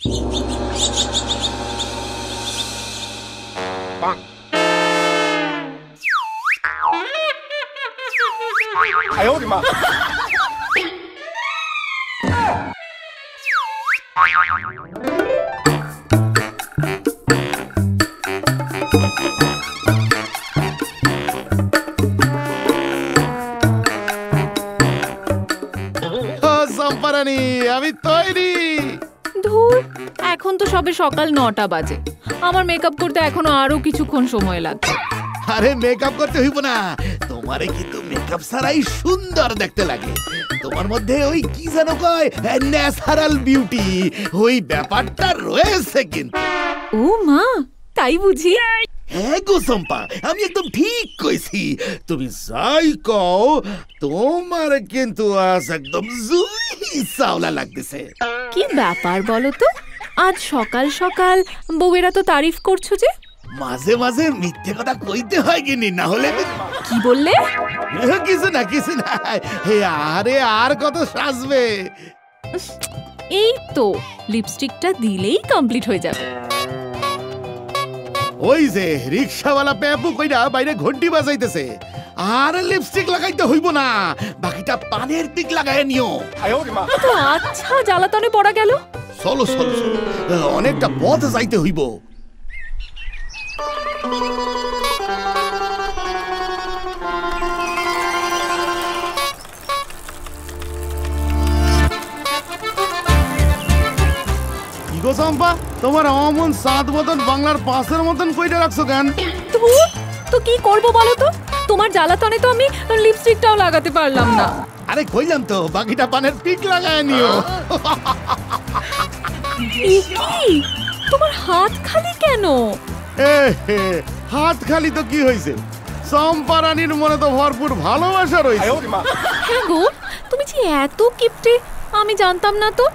哎呦我的妈সম্পারানি আমি তৈরি। ধুর, এখন তো সবে সকাল 9টা বাজে, আমার মেকআপ করতে এখনো আরো কিছুক্ষণ সময় লাগবে। আরে মেকআপ করতে হইব না, তোমারে কিন্তু মেকআপ ছাড়াই সুন্দর দেখতে লাগে। তোমার মধ্যে ওই কি যেন কয় ন্যাচারাল বিউটি, ওই ব্যাপারটা রয়েছে কিন্তু। ও মা, তাই বুঝি? হ্যাঁ গো চম্পা, আমি একদম ঠিক কইছি। তুমি যাই কও, তোমার কিন্তু আজ একদম জুই চাওলা লাগতেছে। কি ব্যাপার বলো তো, আজ সকাল সকাল বউয়েরা তো তারিফ করছো যে? মাঝে মাঝে মিথ্যে কথা কইতে হয় কিনি, না হলে কি বললে? কিছু না কিছু না। আরে আর কত সাজবে, এই তো লিপস্টিকটা দিলেই কমপ্লিট হয়ে যাবে। ওই যে রিকশাওয়ালা পেপু কইরা বাইরে ঘন্টি বাজাইতেছে। আর লিপস্টিক লাগাইতে হইব না, বাকিটা পানের টিক লাগায় নিও। তো আচ্ছা জ্বালাতনে পড়া গেল। চলো চলো চলো, অনেকটা পথ যাইতে হইব। গো চম্পা, তোমার অমন সাত মতন বাংলার পাশের মতন কইটা রাখছো কেন? তো কি করব বলো তো, তোমার জ্বালাতনে তো আমি লিপস্টিকটাও লাগাতে পারলাম না। আরে কইলাম তো বাকিটা পানের টিক লাগায় নিও। কি তোমার হাত খালি কেন? হাত খালি তো কি হয়েছে, চম্পা রানীর মনে তো ভরপুর ভালোবাসা রয়েছে। হ্যাঁ গো, তুমি যে এত কিপটে আমি জানতাম না তো।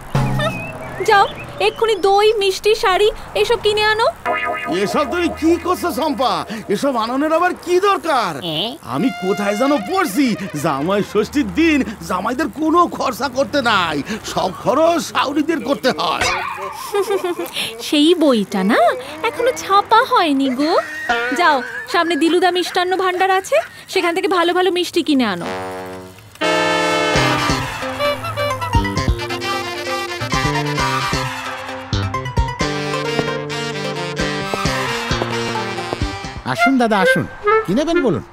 যাও এক্ষুনি দই, মিষ্টি, শাড়ি এসব কিনে আনো। এসব তুমি কি করছো চম্পা? এসব আননের আবার কি দরকার? আমি কোথায় যেন পড়ছি, জামাই ষষ্ঠীর দিন জামাইদের কোনো খরচা করতে নাই, সব খরচ শাওরিদের করতে হয়। সেই বইটা না এখনো ছাপা হয়নি গো। যাও, সামনে দিলুদা মিষ্টান্ন ভান্ডার আছে, সেখান থেকে ভালো ভালো মিষ্টি কিনে আনো। আসুন দাদা আসুন, কি নেবেন বলুন?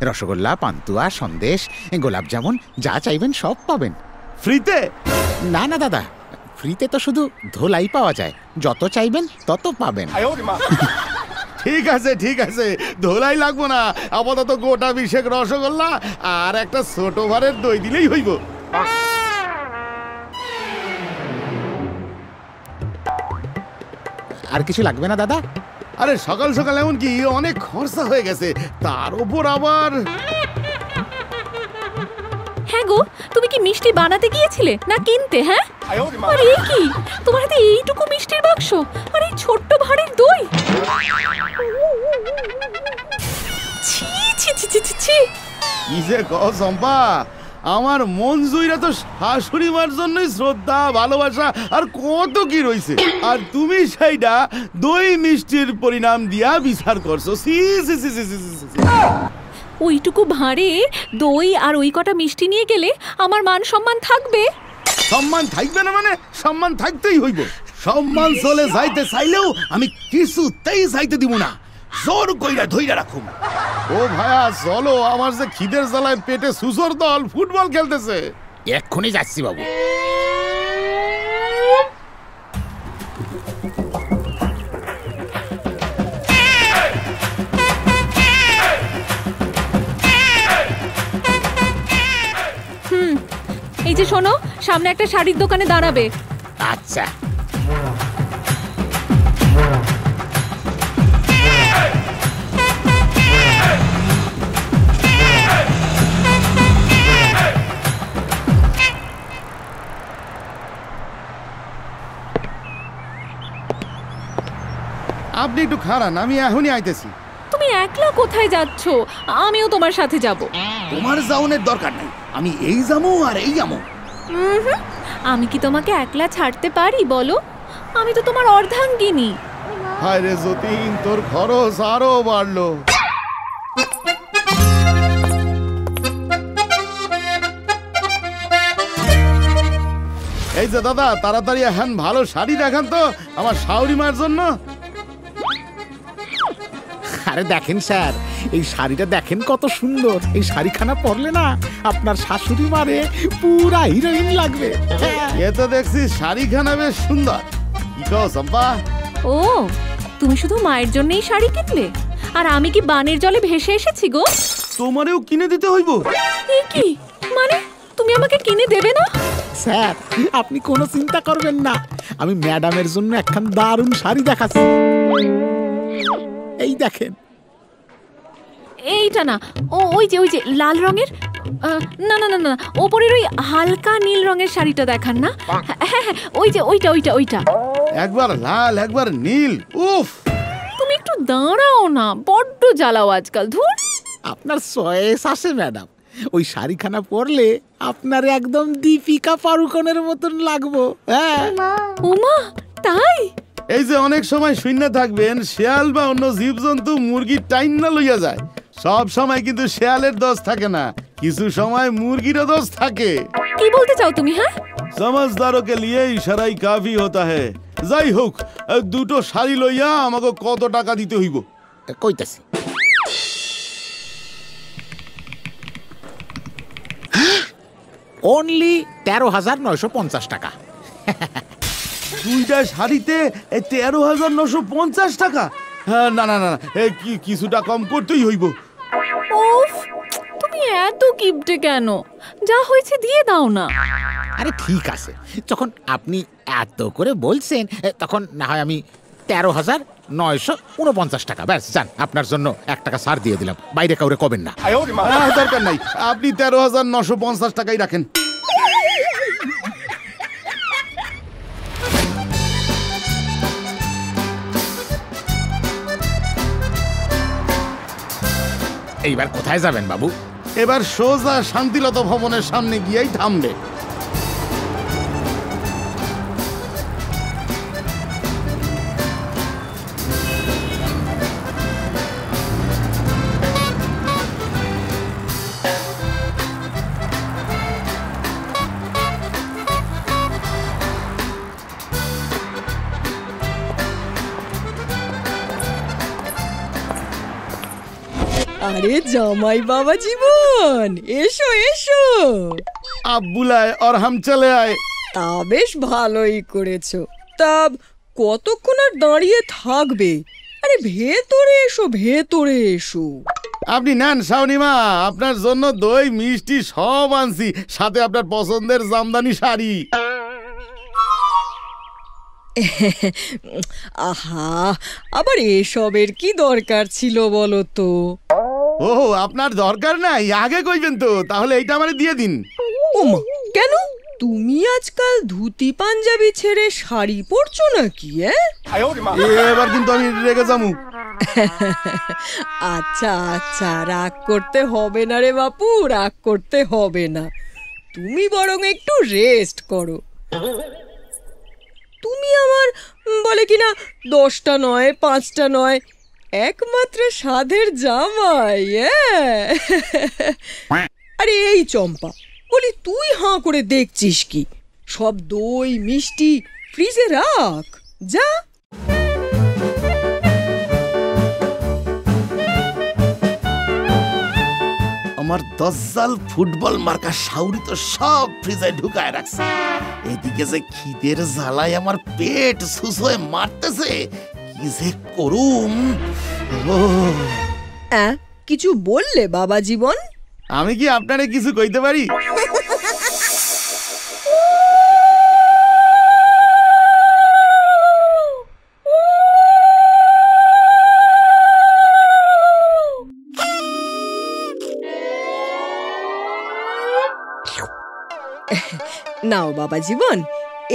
রসগোল্লা, পান্তুয়া, সন্দেশ, গোলাপ জামুন, যা চাইবেন সব পাবেন। ফ্রিতে? না না দাদা, ফ্রিতে তো শুধু ধোলাই পাওয়া যায়, যত চাইবেন তত পাবেন। ঠিক আছে ঠিক আছে, ধোলাই লাগবো না, আপাতত গোটা 20 রসগোল্লা আর একটা ছোট ভারের দই দিলেই হইব। আর কিছু লাগবে না দাদা? আরে সকাল সকাল এমন কি অনেক খরচা হয়ে গেছে, তার উপর আবার। হ্যাঁ গো, তুমি কি মিষ্টি বানাতে গিয়েছিলে না কিনতে? হ্যাঁ, আর এই কি তোমার হাতে এইটুকু মিষ্টির বাক্স আর এই ছোট্ট ভাঁড়ের দই? ছি ছি ছি ছি ছি। কি যে কও চম্পা, আমার মঞ্জুইরা তো শাশুড়ি মার জন্যই শ্রদ্ধা, ভালোবাসা আর কত কি রয়েছে, আর তুমি সেইটা দই মিষ্টির পরিণাম দিয়া বিচার করছো। ওইটুকু ভাঁড়ে দই আর ওই কটা মিষ্টি নিয়ে গেলে আমার মান সম্মান থাকবে? সম্মান থাকবে না মানে? সম্মান থাকতেই হইব। সম্মান চলে যাইতে চাইলেও আমি কিছুতেই যাইতে দিব না, জোর কইরা ধইরা রাখুম। ও ভাইয়া চলো, আমার যে খিদের জ্বালায় পেটে সুসর দল ফুটবল খেলতেছে। এক্ষুনি যাচ্ছি বাবু। এই যে শোনো, সামনে একটা শাড়ির দোকানে দাঁড়াবে। আচ্ছা। আপনি একটু খারান, আমি এখনই আইতেছি। তুমি একলা কোথায় যাচ্ছ? আমিও তোমার সাথে যাব। তোমার যাওনের দরকার নাই, আমি এই যাবো আর এই যাবো। আমি কি তোমাকে একলা ছাড়তে পারি বলো? আমি তো তোমার অর্ধাঙ্গিনী। হায় রে যতীন, তোর খরচ আরো বাড়লো। এই যে দাদা, তাড়াতাড়ি এখন ভালো শাড়ি দেখান তো আমার শাওরি মার জন্য। আরে দেখেন স্যার, এই শাড়িটা দেখেন কত সুন্দর। এই শাড়িখানা পরলে না আপনার শাশুড়ি মারে পুরা হিরোইন লাগবে। এ তো দেখছি শাড়িখানা বেশ সুন্দর। কি কও চম্পা? ও, তুমি শুধু মায়ের জন্যই শাড়ি কিনলে, আর আমি কি বানের জলে ভেসে এসেছি গো? তোমারেও কিনে দিতে হইব? এ কি মানে, তুমি আমাকে কিনে দেবে না? স্যার আপনি কোনো চিন্তা করবেন না, আমি ম্যাডামের জন্য একখান দারুণ শাড়ি দেখাচ্ছি। এই দেখেন। এইটা না, ওই যে লাল রঙের, না না না না, ওপরের ওই হালকা নীল রঙের শাড়িটা দেখান না। হ্যাঁ হ্যাঁ, ওই যে ওইটা। একবার লাল একবার নীল, উফ। তুমি একটু দাঁড়াও না, বড্ড জ্বালাও আজকাল, ধুর। আপনার চয়েস আছে ম্যাডাম, ওই শাড়িখানা পরলে আপনার একদম দীপিকা পাড়ুকোনের মতন লাগবো। হ্যাঁ ওমা, তাই? এই যে অনেক সময় শূন্য থাকবেন, শেয়াল বা অন্য জীবজন্তু মুরগির টাইন না লইয়া যায়। সব সময় কিন্তু শেয়ালের দোষ থাকে না, কিছু সময় মুরগিরও দোষ থাকে। কি বলতে চাও তুমি? হ্যাঁ, समझदारों के लिए इशाराई काफी होता है। যাই হোক, দুটো শাড়ি লইয়া আমাকে কত টাকা দিতে হইব? কইতাছি। অনলি 13,950 টাকা। দুইটা শাড়িতে 13,950 টাকা? হ্যাঁ, না না না, কিছুটা কম করতেই হইব। উফ, তুমি এত কিপটে কেন? যা হয়েছে দিয়ে দাও না। আরে ঠিক আছে, যখন আপনি এত করে বলছেন তখন না হয় আমি 13,949 টাকা, ব্যাস যান, আপনার জন্য 1 টাকা ছাড় দিয়ে দিলাম, বাইরে কাউরে কবেন না। দরকার নাই, আপনি 13,950 টাকাই রাখেন। এইবার কোথায় যাবেন বাবু? এবার সোজা শান্তিলতা ভবনের সামনে গিয়েই থামবে। আরে জামাই বাবা জীবন, এসো এসো। आप बुलाए और हम चले आए। তা বেশ ভালোই করেছো। তা কতক্ষণ আর দাঁড়িয়ে থাকবে? আরে ভেতরে এসো, ভেতরে এসো। আপনি নেন শাওনিমা, আপনার জন্য দই মিষ্টি সব আনছি, সাথে আপনার পছন্দের জামদানি শাড়ি। আহা, আবার এসবের কি দরকার ছিল বলো তো? ও, আপনার দরকার নাই, আগে কইবেন তো, তাহলে এইটা আমারে দিয়ে দিন। ওমা, কেন? তুমি আজকাল ধুতি পাঞ্জাবি ছেড়ে শাড়ি পরছো নাকি? এবার কিন্তু আমি রেগে যামু। আচ্ছা আচ্ছা, রাগ করতে হবে না রে বাপু, রাগ করতে হবে না। তুমি বরং একটু রেস্ট করো। তুমি আমার বলে কিনা 10টা নয় 5টা নয়, একমাত্র সাধের জামাই। আরে এই চম্পা, বলি তুই হাঁ করে দেখছিস কি? সব দই মিষ্টি ফ্রিজে রাখ, যা। আমার দজ্জাল ফুটবল মার্কা শাউরি তো সব ফ্রিজে ঢুকায় রাখছে। এদিকে যে খিদের জ্বালায় আমার পেট সুসয়ে মারতেছে, কি যে করুম। কিছু বললে বাবা জীবন? আমি কি আপনারে কিছু কইতে পারি? নাও বাবা জীবন,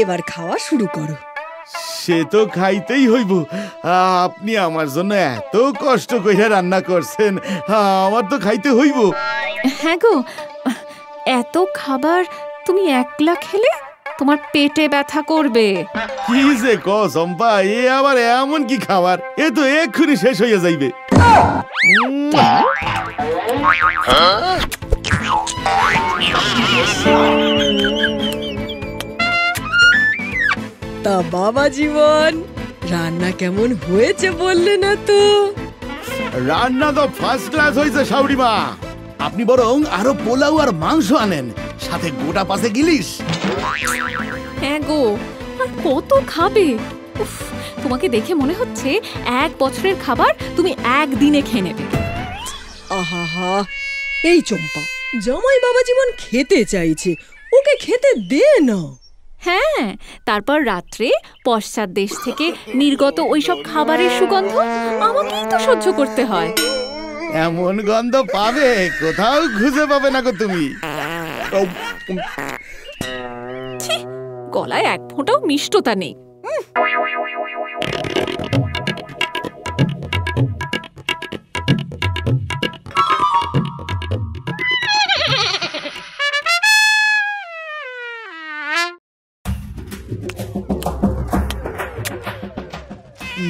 এবার খাওয়া শুরু করো। সে তো খাইতেই হইব, আপনি আমার জন্য এত কষ্ট কইরা রান্না করছেন, আমার তো খাইতে হইব। হ্যাঁ গো, এত খাবার তুমি একলা খেলে? তোমার পেটে ব্যথা করবে। কি যে ক চম্পা, এ আবার এমন কি খাবার, এ তো এক্ষুনি শেষ হয়ে যাইবে। তা বাবা জীবন, রান্না কেমন হয়েছে বললে না তো? রান্না তো ফার্স্ট ক্লাস হয়েছে শাউরি মা। আপনি বরং আরো পোলাও আর মাংস আনেন, সাথে গোটা পাশে গিলিস। হ্যাঁ গো, আর কত খাবে? উফ, তোমাকে দেখে মনে হচ্ছে 1 বছরের খাবার তুমি একদিনে খেয়ে নেবে। আহা, এই চম্পা, জামাই বাবা জীবন খেতে চাইছে, ওকে খেতে দে না। হ্যাঁ, তারপর রাত্রে পশ্চাৎ দেশ থেকে নির্গত ওইসব খাবারের সুগন্ধ আমাকেই তো সহ্য করতে হয়। এমন গন্ধ পাবে কোথাও খুঁজে পাবে না গো তুমি। ছি, গলায় এক ফোঁটাও মিষ্টতা নেই।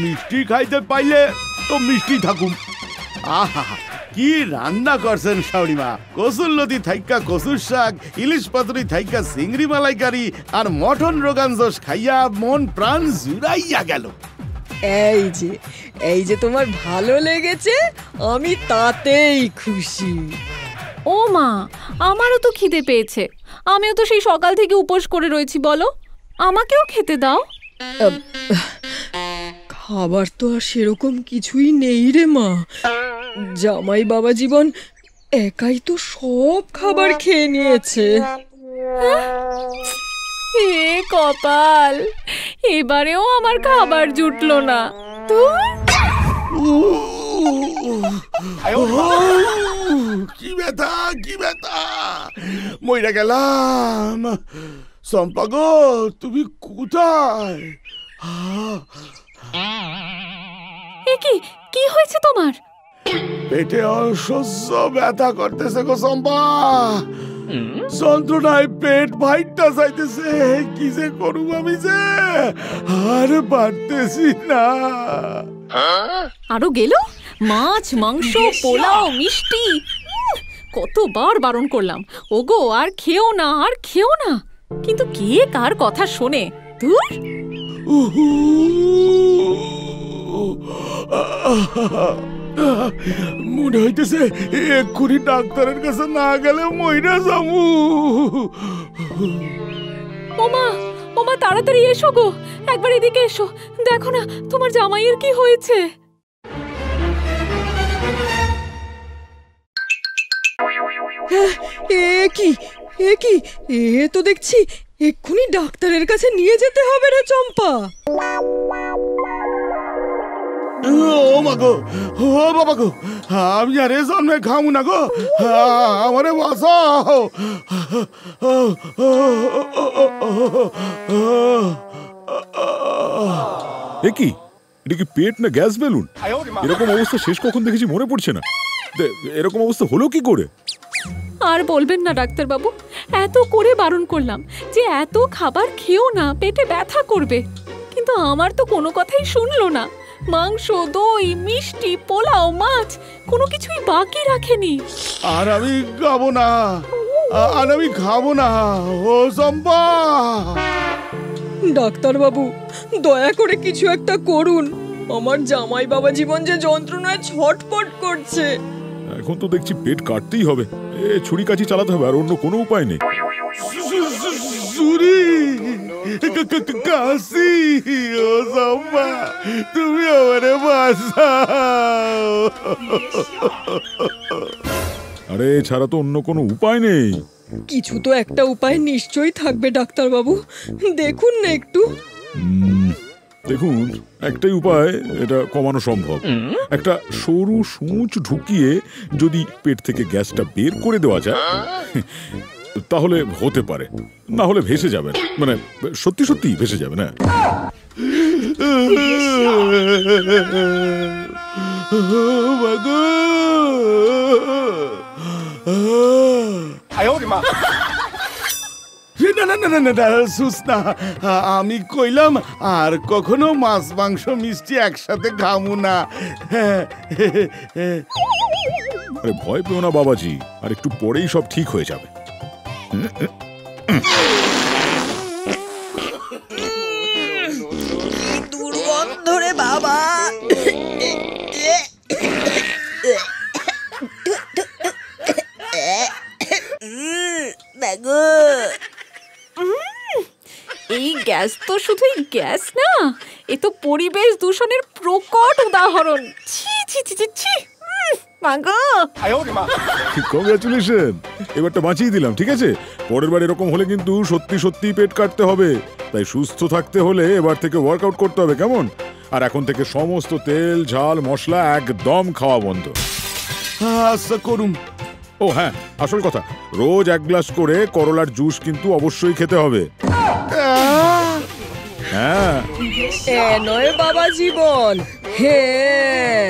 মিষ্টি খাইতে পাইলে তো মিষ্টি থাকুম। আহা, কি রান্না করছেন শাউরিমা! কসুর লতি থাইকা কসুর শাক, ইলিশ পাতুরি থাইকা চিংড়ি মালাইকারি, আর মটন রোগান জোশ খাইয়া মন প্রাণ জুড়াইয়া গেল। এই যে তোমার ভালো লেগেছে, আমি তাতেই খুশি। ও মা, আমারও তো খিদে পেয়েছে। আমিও তো সেই সকাল থেকে উপোস করে রয়েছি, বলো আমাকেও খেতে দাও। খাবার তো আর সেরকম কিছুই নেই রে মা। জামাই বাবা জীবন একাই তো সব খাবার খেয়ে নিয়েছে। হে কপাল, এবারেও আমার খাবার জুটলো না। কি ব্যথা, কি ব্যথা! মইরা গেলাম। চম্পা গো, তুমি কোথায়? কি হয়েছে তোমার? পেটে অসহ্য ব্যথা করতেছে গো চম্পা। যন্ত্রণায় পেট ভাইটা যাইতেছে। কি যে করব আমি, যে আর পারতেছি না। আরো গেল মাছ, মাংস, পোলাও, মিষ্টি। কতবার বারণ করলাম, ওগো আর খেও না, আর খেও না। কিন্তু কে কার কথা শোনে? ধুর। মনে হইতেছে এক্ষুনি ডাক্তারের কাছে না গেলে মইরা যাবো। ওমা তাড়াতাড়ি এসো গো, একবার এদিকে এসো, দেখো না তোমার জামাইয়ের কি হয়েছে। এ তো দেখছি এক্ষুনি ডাক্তারের কাছে নিয়ে যেতে হবে রে চম্পা। ও মা গো, ও বাবা গো, আমি আর এ জন্মে খামু না গো, আমারে বাঁচাও। এটা কি পেট না গ্যাস বেলুন? এরকম অবস্থা শেষ কখন দেখেছি মনে পড়ছে না। এরকম অবস্থা হলো কি করে? আর বলবেন না ডাক্তারবাবু, এত করে বারণ করলাম যে এত খাবার খেও না, পেটে ব্যথা করবে, কিন্তু আমার তো কোনো কথাই শুনলো না। মাংস, দই, মিষ্টি, পোলাও, মাছ কোনো কিছুই বাকি রাখেনি। আর আমি খাবো না, আর আমি খাবো না। ও চম্পা! ডাক্তারবাবু, দয়া করে কিছু একটা করুন। আমার জামাই বাবা জীবন যে যন্ত্রণায় ছটফট করছে। এখন তো দেখছি পেট কাটতেই হবে, ছুরি কাঁচি চালাতে হবে, আর অন্য কোনো উপায় নেই। ছুরি কাশি! ও চম্পা, তুমি আমারে বাঁচাও। আরে ছাড়া তো অন্য কোনো উপায় নেই। কিছু তো একটা উপায় নিশ্চয়ই থাকবে ডাক্তারবাবু, দেখুন না একটু। দেখুন, একটাই উপায় এটা কমানো সম্ভব। একটা সরু সূচ ঢুকিয়ে যদি পেট থেকে গ্যাসটা বের করে দেওয়া যায় তাহলে হতে পারে, না হলে ভেসে যাবেন, মানে সত্যি সত্যি ভেসে যাবে না। না না না না না, না সুস না, আমি কইলাম আর কখনো মাছ মাংস মিষ্টি একসাথে খামু না। আরে ভয় পেও না বাবাজি, আর একটু পরেই সব ঠিক হয়ে যাবে। দুর্গন্ধ রে বাবা। এই গ্যাস তো শুধুই গ্যাস না, এ তো পরিবেশ দূষণের প্রকট উদাহরণ। ছি ছি ছি ছি ছি। মাগো, কংগ্রাচুলেশন, এবারটা বাঁচিয়ে দিলাম। ঠিক আছে, পরের বার এরকম হলে কিন্তু সত্যি সত্যি পেট কাটতে হবে। তাই সুস্থ থাকতে হলে এবার থেকে ওয়ার্কআউট করতে হবে, কেমন? আর এখন থেকে সমস্ত তেল ঝাল মশলা একদম খাওয়া বন্ধ। আচ্ছা করুন। ও হ্যাঁ, আসল কথা, রোজ 1 গ্লাস করে করলার জুস কিন্তু অবশ্যই খেতে হবে। হ্যাঁ, এ নয় বাবা জীবন, হ্যাঁ।